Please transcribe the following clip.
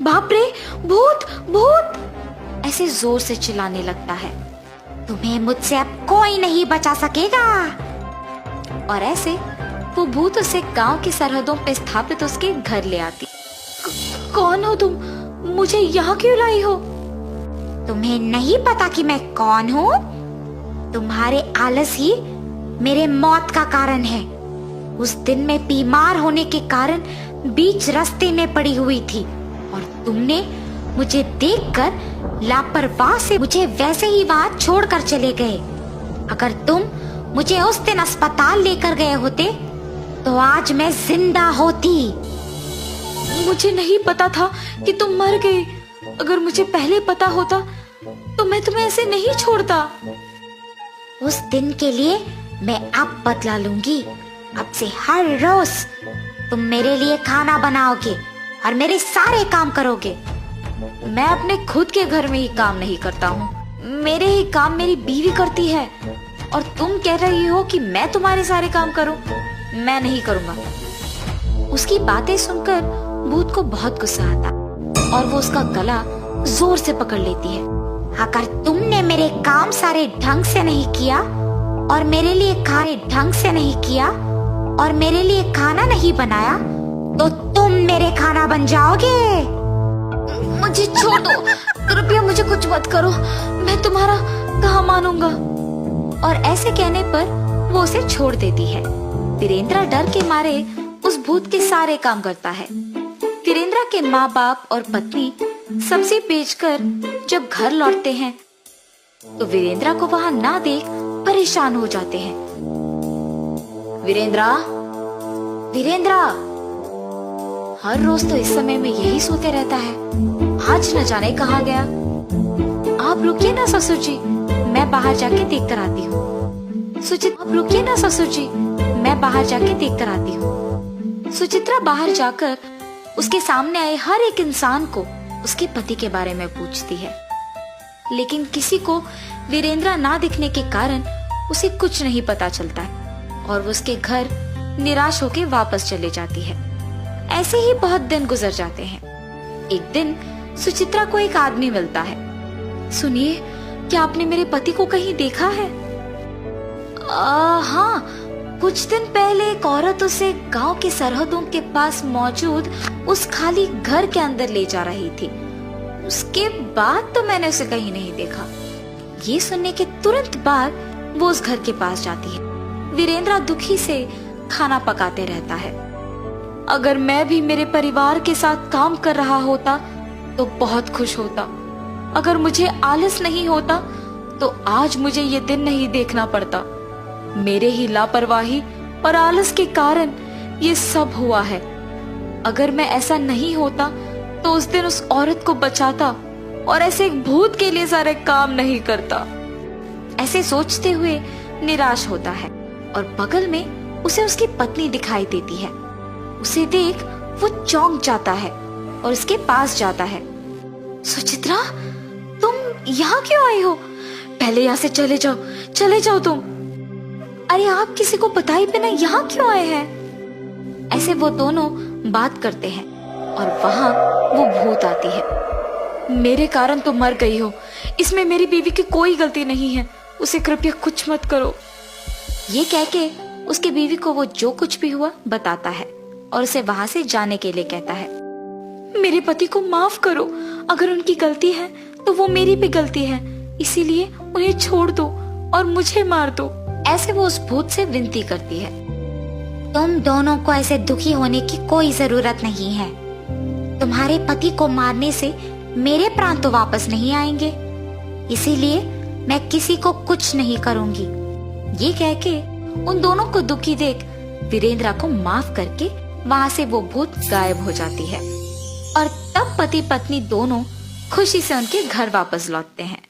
बाप रे, भूत भूत ऐसे जोर से चिल्लाने लगता है। तुम्हें मुझसे अब कोई नहीं बचा सकेगा। और ऐसे वो भूत उसे गांव की सरहदों पे स्थापित उसके घर ले आती। कौन हो तुम? मुझे यहाँ क्यों लाई हो? तुम्हें नहीं पता कि मैं कौन हूँ? तुम्हारे आलस ही मेरे मौत का कारण है। उस दिन मैं बीमार होने के कारण बीच रास्ते में पड़ी हुई थी और तुमने मुझे देखकर लापरवाह से मुझे वैसे ही वहां छोड़कर चले गए। अगर तुम मुझे उस दिन अस्पताल लेकर गए होते तो आज मैं जिंदा होती। मुझे नहीं पता था कि तुम मर गए। अगर मुझे पहले पता होता तो मैं तुम्हें ऐसे नहीं छोड़ता। उस दिन के लिए मैं अब बदला लूंगी। अब से हर रोज तुम मेरे लिए खाना बनाओगे और मेरे सारे काम करोगे। मैं अपने खुद के घर में ही काम नहीं करता हूँ, मेरे ही काम मेरी बीवी करती है। और तुम कह रही हो कि मैं तुम्हारे सारे काम करूं? मैं नहीं करूंगा। उसकी बातें सुनकर भूत को बहुत गुस्सा आता और वो उसका गला जोर से पकड़ लेती है। अगर तुमने मेरे काम सारे ढंग से नहीं किया और मेरे लिए खाने ढंग से नहीं किया और मेरे लिए खाना नहीं बनाया तो तुम मेरे खाना बन जाओगे। मुझे छोड़ दो, कृपया मुझे कुछ मत करो, मैं तुम्हारा कहाँ मानूंगा। और ऐसे कहने पर वो उसे छोड़ देती है। वीरेंद्र डर के मारे उस भूत के सारे काम करता है। वीरेंद्र के माँ बाप और पत्नी सब्जी बेचकर जब घर लौटते हैं तो वीरेंद्र को वहां ना देख परेशान हो जाते हैं। वीरेंद्र, वीरेंद्र, हर रोज तो इस समय में यही सोते रहता है, आज न जाने कहाँ गया। आप रुकिए ना ससुर जी, मैं बाहर जाके देख कर आती हूँ। सुचित्रा, आप रुकिए ना ससुर जी, मैं बाहर जाके देख कर आती हूँ। सुचित्रा बाहर जाकर उसके सामने आए हर एक इंसान को उसके पति के बारे में पूछती है, लेकिन किसी को वीरेंद्र ना दिखने के कारण उसे कुछ नहीं पता चलता है और वो उसके घर निराश होकर वापस चले जाती है। ऐसे ही बहुत दिन गुजर जाते हैं। एक दिन सुचित्रा को एक आदमी मिलता है। सुनिए, क्या आपने मेरे पति को कहीं देखा है? हाँ, कुछ दिन पहले एक औरत उसे गांव के सरहदों के पास मौजूद उस खाली घर के अंदर ले जा रही थी। उसके बाद तो मैंने उसे कहीं नहीं देखा। ये सुनने के तुरंत बाद वो उस घर के पास जाती है। वीरेंद्र दुखी से खाना पकाते रहता है। अगर मैं भी मेरे परिवार के साथ काम कर रहा होता तो बहुत खुश होता। अगर मुझे आलस नहीं होता तो आज मुझे ये दिन नहीं देखना पड़ता। मेरे ही लापरवाही और आलस के कारण ये सब हुआ है। अगर मैं ऐसा नहीं होता तो उस दिन उस औरत को बचाता और ऐसे एक भूत के लिए सारे काम नहीं करता। ऐसे सोचते हुए निराश होता है और बगल में उसे उसकी पत्नी दिखाई देती है। उसे देख वो चौंक जाता है और उसके पास जाता है। सुचित्रा, तुम यहाँ क्यों आई हो? पहले यहाँ से चले जाओ तुम। अरे, आप किसी को बताए बिना यहाँ क्यों आए हैं? ऐसे वो दोनों बात करते हैं और वहां वो भूत आती है। मेरे कारण तो मर गई हो, इसमें मेरी बीवी की कोई गलती नहीं है, उसे कृपया कुछ मत करो। ये कह के उसके बीवी को वो जो कुछ भी हुआ बताता है और उसे वहां से जाने के लिए कहता है। मेरे पति को माफ करो, अगर उनकी गलती है तो वो मेरी भी गलती है, इसीलिए उन्हें छोड़ दो और मुझे मार दो। ऐसे वो उस भूत से विनती करती है। तुम दोनों को ऐसे दुखी होने की कोई जरूरत नहीं है। तुम्हारे पति को मारने से मेरे प्राण तो वापस नहीं आएंगे, इसीलिए मैं किसी को कुछ नहीं करूंगी। ये कह के उन दोनों को दुखी देख वीरेंद्र को माफ करके वहां से वो भूत गायब हो जाती है और तब पति पत्नी दोनों खुशी से उनके घर वापस लौटते हैं।